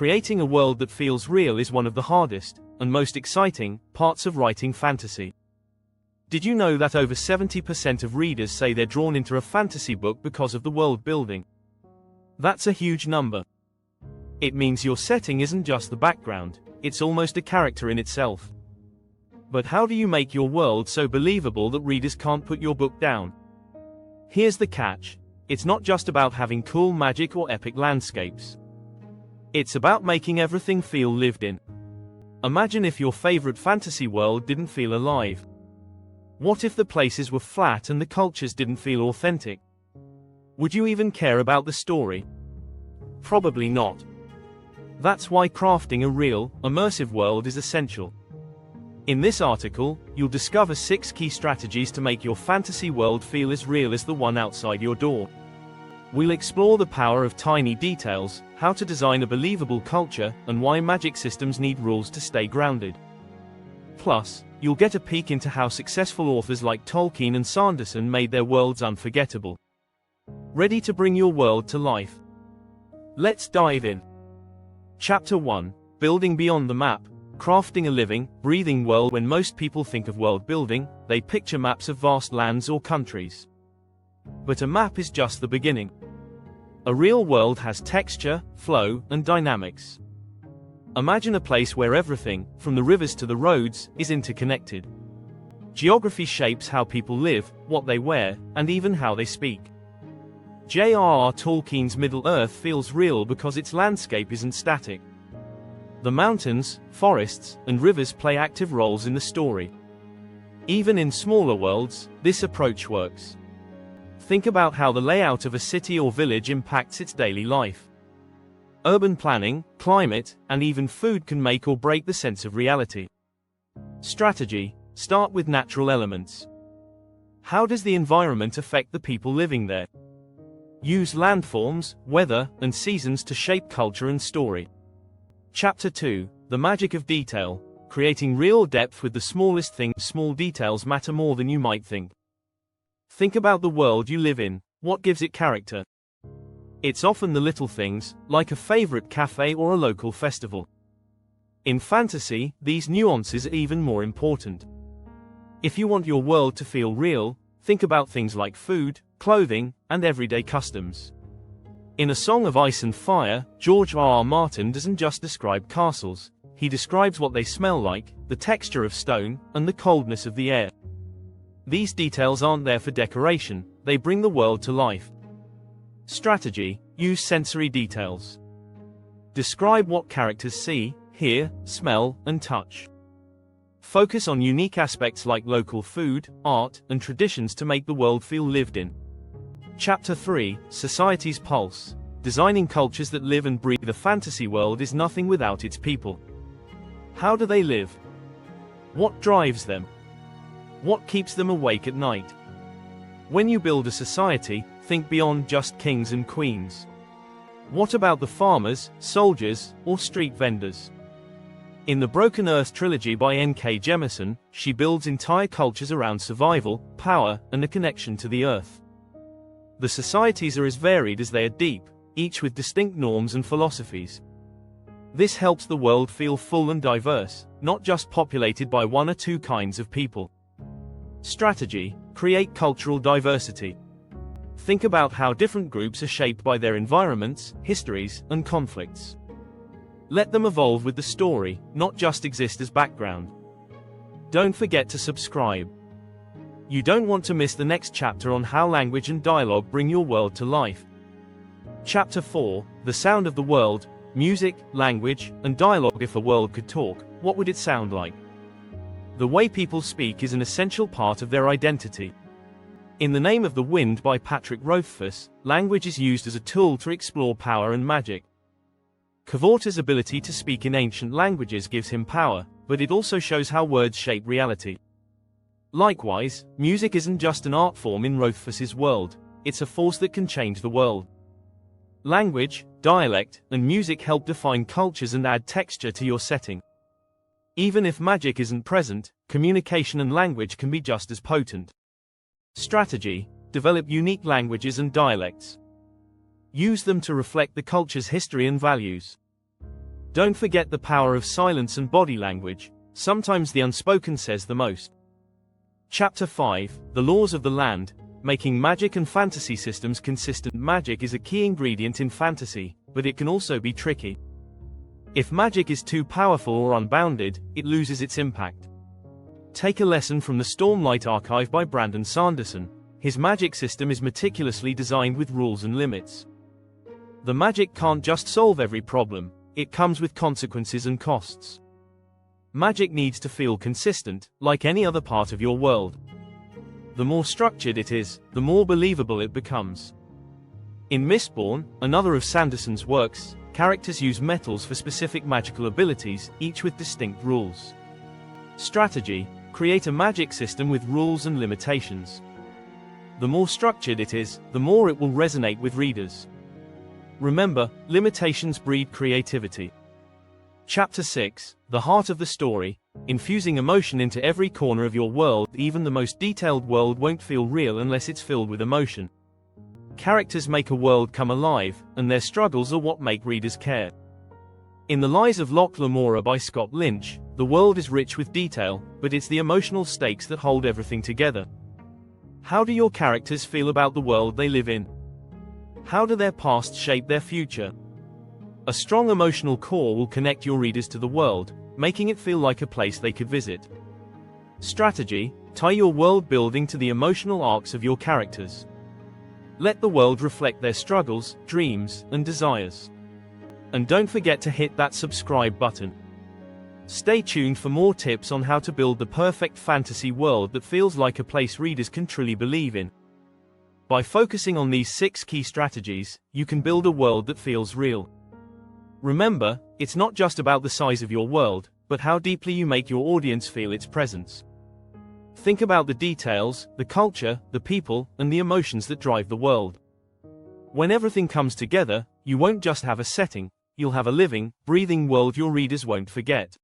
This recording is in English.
Creating a world that feels real is one of the hardest, and most exciting, parts of writing fantasy. Did you know that over 70% of readers say they're drawn into a fantasy book because of the world building? That's a huge number. It means your setting isn't just the background, it's almost a character in itself. But how do you make your world so believable that readers can't put your book down? Here's the catch: it's not just about having cool magic or epic landscapes. It's about making everything feel lived in. Imagine if your favorite fantasy world didn't feel alive. What if the places were flat and the cultures didn't feel authentic? Would you even care about the story? Probably not. That's why crafting a real, immersive world is essential. In this article, you'll discover 6 key strategies to make your fantasy world feel as real as the one outside your door. We'll explore the power of tiny details, how to design a believable culture, and why magic systems need rules to stay grounded. Plus, you'll get a peek into how successful authors like Tolkien and Sanderson made their worlds unforgettable. Ready to bring your world to life? Let's dive in. Chapter 1: Building Beyond the Map. Crafting a living, breathing world. When most people think of world building, they picture maps of vast lands or countries. But a map is just the beginning. A real world has texture, flow, and dynamics. Imagine a place where everything, from the rivers to the roads, is interconnected. Geography shapes how people live, what they wear, and even how they speak. J.R.R. Tolkien's Middle-earth feels real because its landscape isn't static. The mountains, forests, and rivers play active roles in the story. Even in smaller worlds, this approach works. Think about how the layout of a city or village impacts its daily life. Urban planning, climate, and even food can make or break the sense of reality. Strategy: start with natural elements. How does the environment affect the people living there? Use landforms, weather, and seasons to shape culture and story. Chapter 2: The Magic of Detail. Creating real depth with the smallest things. Small details matter more than you might think. Think about the world you live in. What gives it character? It's often the little things, like a favorite cafe or a local festival. In fantasy, these nuances are even more important. If you want your world to feel real, think about things like food, clothing, and everyday customs. In A Song of Ice and Fire, George R.R. Martin doesn't just describe castles, he describes what they smell like, the texture of stone, and the coldness of the air. These details aren't there for decoration, they bring the world to life. Strategy: use sensory details. Describe what characters see, hear, smell, and touch. Focus on unique aspects like local food, art, and traditions to make the world feel lived in. Chapter 3: Society's Pulse. Designing cultures that live and breathe. The fantasy world is nothing without its people. How do they live? What drives them? What keeps them awake at night? When you build a society, think beyond just kings and queens. What about the farmers, soldiers, or street vendors? In the Broken Earth trilogy by N.K. Jemisin, she builds entire cultures around survival, power, and a connection to the earth. The societies are as varied as they are deep, each with distinct norms and philosophies. This helps the world feel full and diverse, not just populated by one or two kinds of people. Strategy: create cultural diversity. Think about how different groups are shaped by their environments, histories, and conflicts. Let them evolve with the story, not just exist as background. Don't forget to subscribe. You don't want to miss the next chapter on how language and dialogue bring your world to life. Chapter 4: The Sound of the World. Music, language, and dialogue. If a world could talk, what would it sound like? The way people speak is an essential part of their identity. In The Name of the Wind by Patrick Rothfuss, language is used as a tool to explore power and magic. Kvorta's ability to speak in ancient languages gives him power, but it also shows how words shape reality. Likewise, music isn't just an art form in Rothfuss's world, it's a force that can change the world. Language, dialect, and music help define cultures and add texture to your setting. Even if magic isn't present, communication and language can be just as potent. Strategy: develop unique languages and dialects. Use them to reflect the culture's history and values. Don't forget the power of silence and body language. Sometimes the unspoken says the most. Chapter 5, The Laws of the Land, Making Magic and Fantasy Systems Consistent. Magic is a key ingredient in fantasy, but it can also be tricky. If magic is too powerful or unbounded, it loses its impact. Take a lesson from the Stormlight Archive by Brandon Sanderson. His magic system is meticulously designed with rules and limits. The magic can't just solve every problem, it comes with consequences and costs. Magic needs to feel consistent, like any other part of your world. The more structured it is, the more believable it becomes. In Mistborn, another of Sanderson's works, characters use metals for specific magical abilities, each with distinct rules. Strategy: create a magic system with rules and limitations. The more structured it is, the more it will resonate with readers. Remember, limitations breed creativity. Chapter 6, The Heart of the Story, infusing emotion into every corner of your world. Even the most detailed world won't feel real unless it's filled with emotion. Characters make a world come alive, and their struggles are what make readers care. In The Lies of Locke Lamora by Scott Lynch, the world is rich with detail, but it's the emotional stakes that hold everything together. How do your characters feel about the world they live in? How do their past shape their future? A strong emotional core will connect your readers to the world, making it feel like a place they could visit. Strategy: tie your world building to the emotional arcs of your characters. Let the world reflect their struggles, dreams, and desires. And don't forget to hit that subscribe button. Stay tuned for more tips on how to build the perfect fantasy world that feels like a place readers can truly believe in. By focusing on these 6 key strategies, you can build a world that feels real. Remember, it's not just about the size of your world, but how deeply you make your audience feel its presence. Think about the details, the culture, the people, and the emotions that drive the world. When everything comes together, you won't just have a setting, you'll have a living, breathing world your readers won't forget.